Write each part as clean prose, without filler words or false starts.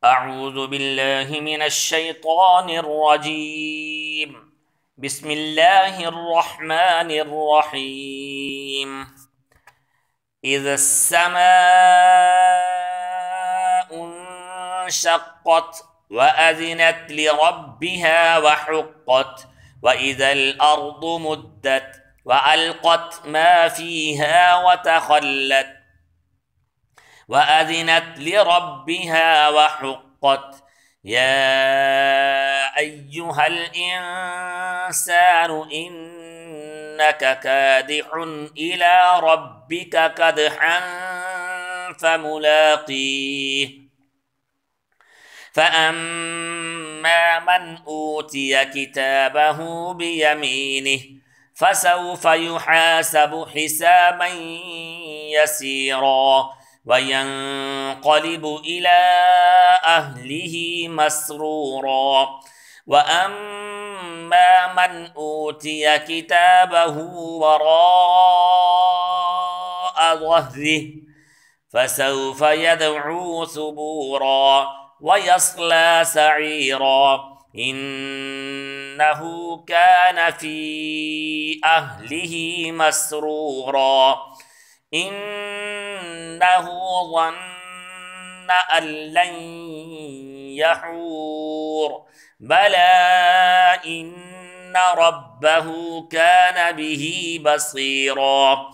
أعوذ بالله من الشيطان الرجيم. بسم الله الرحمن الرحيم. إذا السماء انشقت وأذنت لربها وحقت وإذا الأرض مدت وألقت ما فيها وأذنت لربها وحقت. يا أيها الإنسان إنك كادح إلى ربك كدحا فملاقيه. فأما من أوتي كتابه بيمينه فسوف يحاسب حسابا يسيرا وينقلب إلى أهله مسرورا. وأما من أوتي كتابه وراء ظهره فسوف يدعو ثبورا ويصلى سعيرا إنه كان في أهله مسرورا. إنه ظن أن لن يحور بلى إن ربه كان به بصيرا.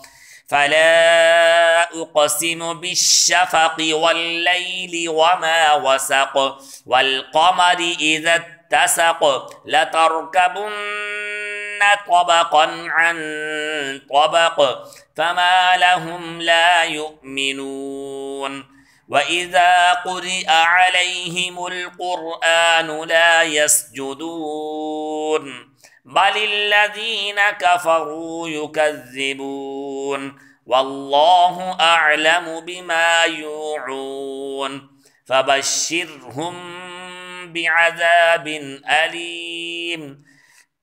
فلا أقسم بالشفق والليل وما وسق والقمر إذا اتسق لتركبن طبقا عن طبق فما لهم لا يؤمنون. وإذا قرئ عليهم القرآن لا يسجدون بل الذين كفروا يكذبون والله أعلم بما يوعون. فبشرهم بعذاب أليم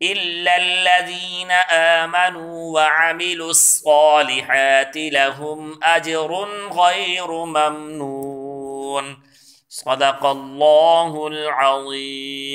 إلا الذين آمنوا وعملوا الصالحات لهم أجر غير ممنون. صدق الله العظيم.